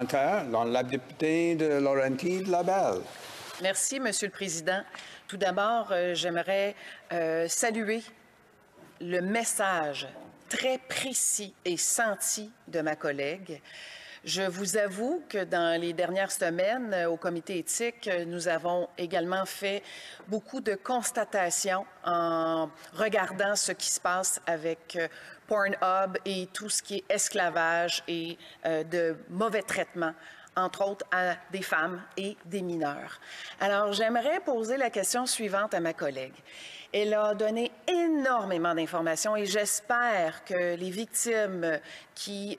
La députée de Laurentides-Labelle. Merci, Monsieur le Président. Tout d'abord, j'aimerais saluer le message très précis et senti de ma collègue. Je vous avoue que dans les dernières semaines, au comité éthique, nous avons également fait beaucoup de constatations en regardant ce qui se passe avec Pornhub et tout ce qui est esclavage et de mauvais traitements, entre autres à des femmes et des mineurs. Alors, j'aimerais poser la question suivante à ma collègue. Elle a donné énormément d'informations et j'espère que les victimes qui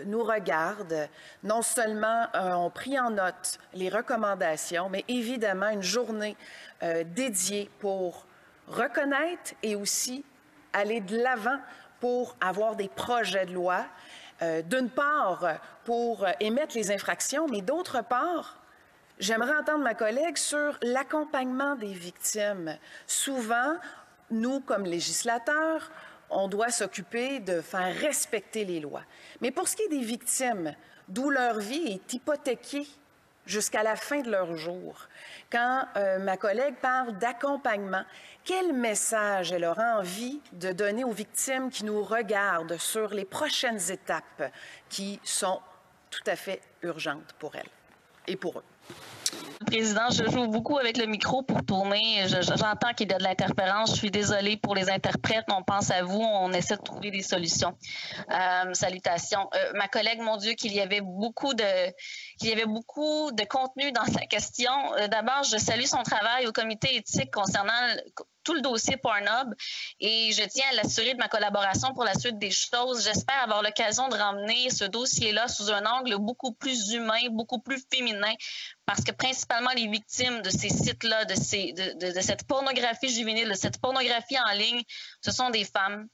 nous regardent non seulement ont pris en note les recommandations, mais évidemment une journée dédiée pour reconnaître et aussi aller de l'avant pour avoir des projets de loi, d'une part pour émettre les infractions, mais d'autre part, j'aimerais entendre ma collègue sur l'accompagnement des victimes. Souvent, nous, comme législateurs, on doit s'occuper de faire respecter les lois. Mais pour ce qui est des victimes, d'où leur vie est hypothéquée jusqu'à la fin de leur jour, quand ma collègue parle d'accompagnement, quel message elle aura envie de donner aux victimes qui nous regardent sur les prochaines étapes qui sont tout à fait urgentes pour elles et pour eux? Président, je joue beaucoup avec le micro pour tourner. J'entends qu'il y a de l'interférence. Je suis désolée pour les interprètes. On pense à vous. On essaie de trouver des solutions. Salutations. Ma collègue, mon Dieu, qu'il y avait beaucoup de contenu dans sa question. D'abord, je salue son travail au comité éthique concernant tout le dossier Pornhub et je tiens à l'assurer de ma collaboration pour la suite des choses. J'espère avoir l'occasion de ramener ce dossier-là sous un angle beaucoup plus humain, beaucoup plus féminin, parce que principalement les victimes de ces sites-là, de cette pornographie juvénile, de cette pornographie en ligne, ce sont des femmes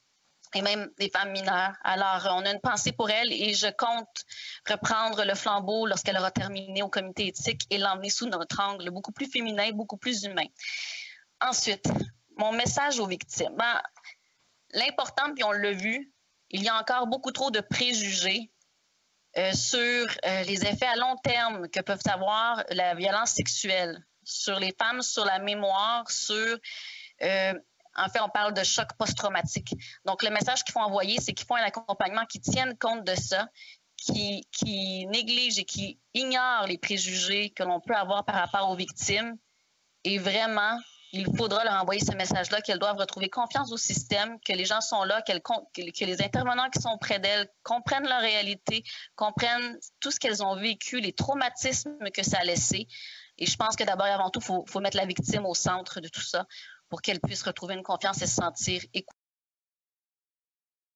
et même des femmes mineures. Alors, on a une pensée pour elle et je compte reprendre le flambeau lorsqu'elle aura terminé au comité éthique et l'emmener sous notre angle beaucoup plus féminin, beaucoup plus humain. Ensuite, mon message aux victimes. L'important, puis on l'a vu, il y a encore beaucoup trop de préjugés sur les effets à long terme que peuvent avoir la violence sexuelle sur les femmes, sur la mémoire, sur... en fait, on parle de choc post-traumatique. Donc, le message qu'il faut envoyer, c'est qu'il faut un accompagnement qui tienne compte de ça, qui néglige et qui ignore les préjugés que l'on peut avoir par rapport aux victimes. Et vraiment, il faudra leur envoyer ce message-là, qu'elles doivent retrouver confiance au système, que les gens sont là, que les intervenants qui sont près d'elles comprennent leur réalité, comprennent tout ce qu'elles ont vécu, les traumatismes que ça a laissé. Et je pense que d'abord et avant tout, il faut mettre la victime au centre de tout ça pour qu'elle puisse retrouver une confiance et se sentir écoutée.